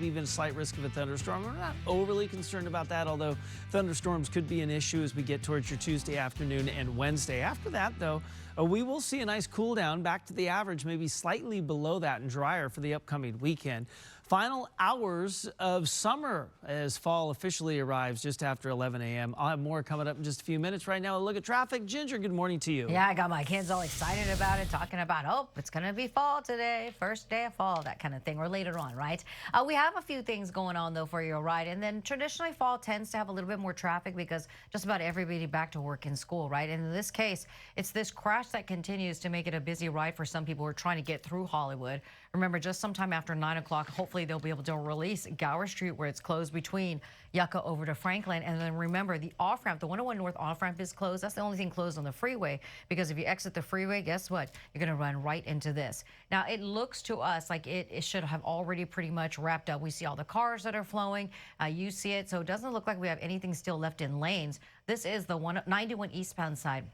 even a slight risk of a thunderstorm. We're not overly concerned about that, although thunderstorms could be an issue as we get towards your Tuesday afternoon and Wednesday. After that, though, we will see a nice cool down back to the average, maybe slightly below that and drier for the upcoming weekend. Final hours of summer as fall officially arrives just after 11 a.m. I'll have more coming up in just a few minutes. Right now, a look at traffic. Ginger, good morning to you. Yeah, I got my kids all excited about it, talking about, oh, it's going to be fall today, first day of fall, that kind of thing, or later on, right? We have a few things going on, though, for your ride. And then traditionally, fall tends to have a little bit more traffic because just about everybody back to work and school, right? And in this case, it's this crash that continues to make it a busy ride for some people who are trying to get through Hollywood. Remember, just sometime after 9 o'clock, hopefully they'll be able to release Gower Street, where it's closed between Yucca over to Franklin. And then remember, the off-ramp, the 101 North off-ramp is closed. That's the only thing closed on the freeway, because if you exit the freeway, guess what? You're going to run right into this. Now, it looks to us like it should have already pretty much wrapped up. We see all the cars that are flowing. You see it. So it doesn't look like we have anything still left in lanes. This is the 91 eastbound side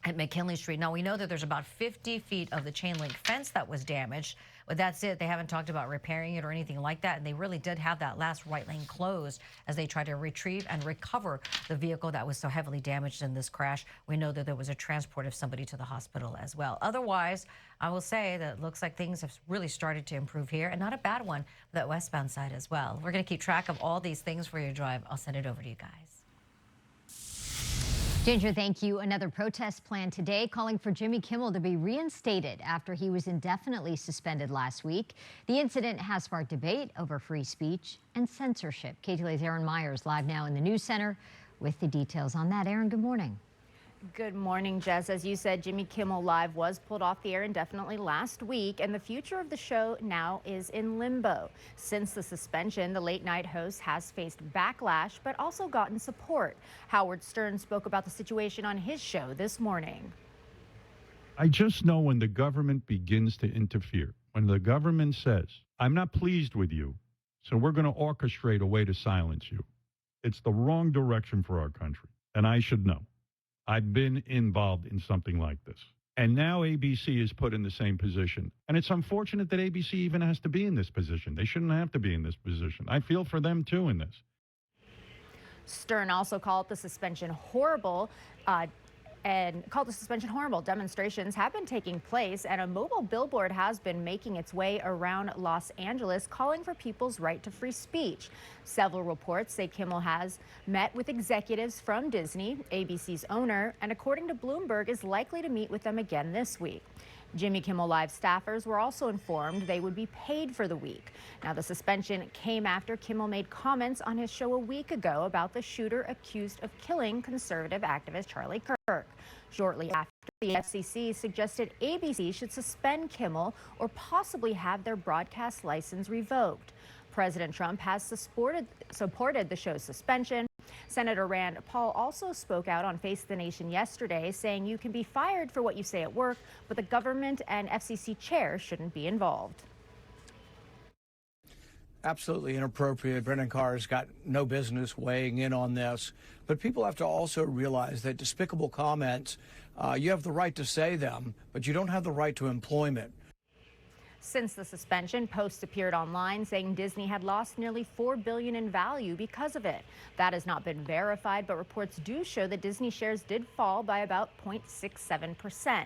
at McKinley Street. Now, we know that there's about 50 feet of the chain link fence that was damaged, but that's it. They haven't talked about repairing it or anything like that, and they really did have that last right lane closed as they tried to retrieve and recover the vehicle that was so heavily damaged in this crash. We know that there was a transport of somebody to the hospital as well. Otherwise, I will say that it looks like things have really started to improve here, and not a bad one for that westbound side as well. We're going to keep track of all these things for your drive. I'll send it over to you guys. Ginger, thank you. Another protest planned today calling for Jimmy Kimmel to be reinstated after he was indefinitely suspended last week. The incident has sparked debate over free speech and censorship. Ktlat's Aaron Myers live now in the News Center with the details on that. Aaron, good morning. Good morning, Jess. As you said, Jimmy Kimmel Live was pulled off the air indefinitely last week, and the future of the show now is in limbo. Since the suspension, the late-night host has faced backlash, but also gotten support. Howard Stern spoke about the situation on his show this morning. I just know when the government begins to interfere, when the government says, I'm not pleased with you, so we're going to orchestrate a way to silence you. It's the wrong direction for our country, and I should know. I've been involved in something like this. And now ABC is put in the same position. And it's unfortunate that ABC even has to be in this position. They shouldn't have to be in this position. I feel for them, too, in this. Stern also called the suspension horrible. Demonstrations have been taking place, and a mobile billboard has been making its way around Los Angeles calling for people's right to free speech. Several reports say Kimmel has met with executives from Disney, ABC's owner, and according to Bloomberg, is likely to meet with them again this week. Jimmy Kimmel Live staffers were also informed they would be paid for the week. Now, the suspension came after Kimmel made comments on his show a week ago about the shooter accused of killing conservative activist Charlie Kirk. Shortly after, the FCC suggested ABC should suspend Kimmel or possibly have their broadcast license revoked. President Trump has supported the show's suspension. Senator Rand Paul also spoke out on Face the Nation yesterday, saying you can be fired for what you say at work, but the government and FCC chair shouldn't be involved. Absolutely inappropriate. Brendan Carr's got no business weighing in on this. But people have to also realize that despicable comments, you have the right to say them, but you don't have the right to employment. Since the suspension, posts appeared online saying Disney had lost nearly $4 billion in value because of it. That has not been verified, but reports do show that Disney shares did fall by about 0.67%.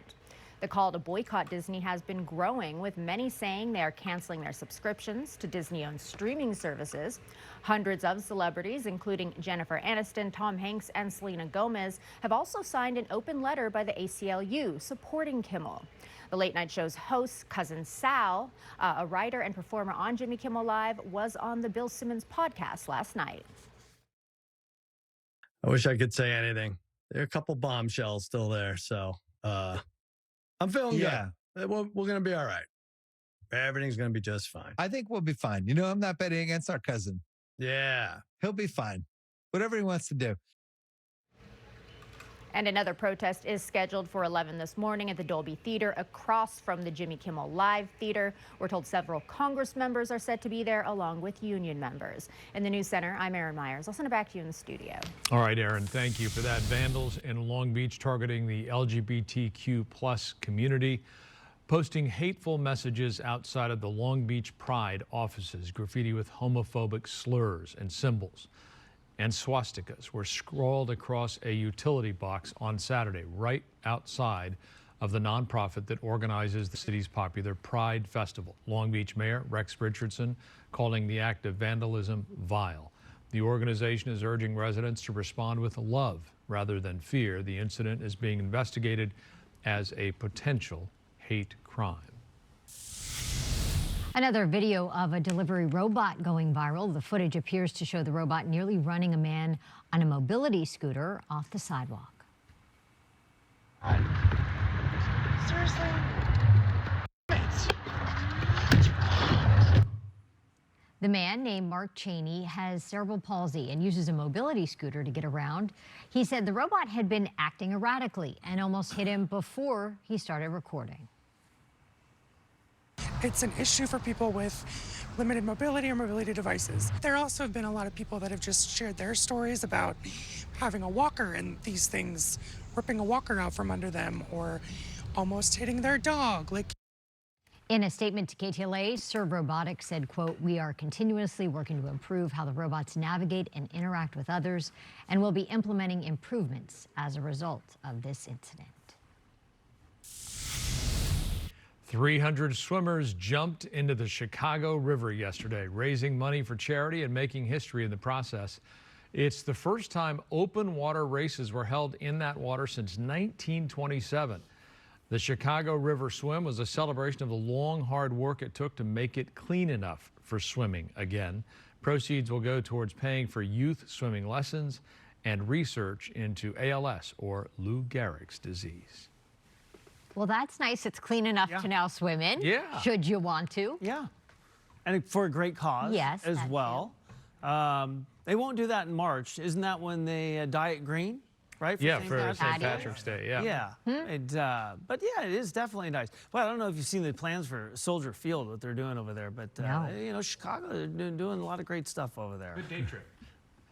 The call to boycott Disney has been growing, with many saying they are canceling their subscriptions to Disney-owned streaming services. Hundreds of celebrities, including Jennifer Aniston, Tom Hanks, and Selena Gomez, have also signed an open letter by the ACLU supporting Kimmel. The late night show's host, cousin Sal, a writer and performer on Jimmy Kimmel Live, was on the Bill Simmons podcast last night. I wish I could say anything. There are a couple bombshells still there, so I'm feeling good. We're going to be all right. Everything's going to be just fine. I think we'll be fine. You know, I'm not betting against our cousin. Yeah. He'll be fine. Whatever he wants to do. And another protest is scheduled for 11 this morning at the Dolby Theater across from the Jimmy Kimmel Live Theater. We're told several Congress members are set to be there, along with union members. In the News Center, I'm Aaron Myers. I'll send it back to you in the studio. All right, Aaron, thank you for that. Vandals in Long Beach targeting the LGBTQ+ community. posting hateful messages outside of the Long Beach Pride offices. Graffiti with homophobic slurs and symbols and swastikas were scrawled across a utility box on Saturday, right outside of the nonprofit that organizes the city's popular Pride Festival. Long Beach Mayor Rex Richardson calling the act of vandalism vile. The organization is urging residents to respond with love rather than fear. The incident is being investigated as a potential hate crime. Another video of a delivery robot going viral. The footage appears to show the robot nearly running a man on a mobility scooter off the sidewalk. Seriously? The man, named Mark Cheney, has cerebral palsy and uses a mobility scooter to get around. He said the robot had been acting erratically and almost hit him before he started recording. It's an issue for people with limited mobility or mobility devices. There also have been a lot of people that have just shared their stories about having a walker and these things ripping a walker out from under them or almost hitting their dog. In a statement to KTLA, Serve Robotics said, quote, "We are continuously working to improve how the robots navigate and interact with others, and will be implementing improvements as a result of this incident." 300 swimmers jumped into the Chicago River yesterday, raising money for charity and making history in the process. It's the first time open water races were held in that water since 1927. The Chicago River Swim was a celebration of the long, hard work it took to make it clean enough for swimming again. Proceeds will go towards paying for youth swimming lessons and research into ALS, or Lou Gehrig's disease. Well, that's nice. It's clean enough to now swim in. Yeah. Should you want to? Yeah. And for a great cause Yes, as that well. They won't do that in March. Isn't that when they dye it green? Right? Yeah, St. for St. Patrick's Patrick's Day, yeah. Yeah. But yeah, it is definitely nice. Well, I don't know if you've seen the plans for Soldier Field, what they're doing over there, but No. you know, Chicago, they're doing a lot of great stuff over there. Good day trip.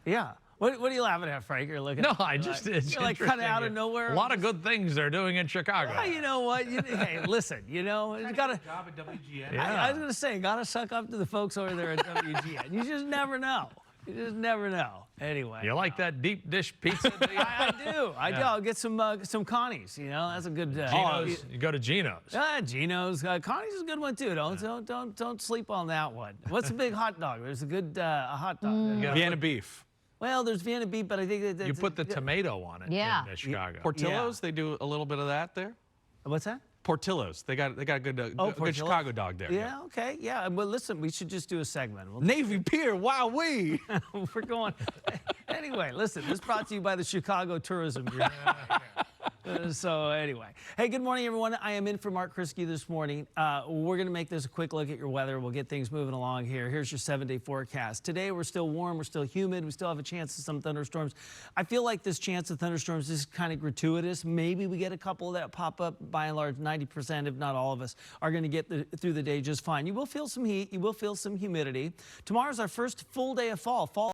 Yeah. What are you laughing at, Frank? You're looking. No, I just, it's you're like kind of out of interesting. nowhere. A lot of good things they're doing in Chicago. Well, you know what? Hey, listen. You know, you gotta. Job at WGN. I was gonna say, gotta suck up to the folks over there at WGN. You just never know. You just never know. Anyway. You like that deep dish pizza? I do. I'll get some Connie's. You know, that's a good. Gino's. You go to Gino's. Gino's. Connie's is a good one too. Don't sleep on that one. What's a big hot dog? There's a good a hot dog. Vienna beef. Well, there's Vienna beef, but I think that You put the tomato on it Yeah. in Chicago. Portillo's, they do a little bit of that there. What's that? Portillo's, they got a good, good Portillo's? Chicago dog there. Yeah. Okay. Yeah. But listen, we should just do a segment. We'll Navy Pier, wowee. We're going. Anyway, listen, this is brought to you by the Chicago Tourism Bureau. So anyway, hey, good morning, everyone. I am in for Mark Kriske this morning. We're going to make this a quick look at your weather. We'll get things moving along here. Here's your 7-day forecast. Today, we're still warm. We're still humid. We still have a chance of some thunderstorms. I feel like this chance of thunderstorms is kind of gratuitous. Maybe we get a couple that pop up. By and large, 90%, if not all of us, are going to get through the day just fine. You will feel some heat. You will feel some humidity. Tomorrow's our first full day of fall. Fall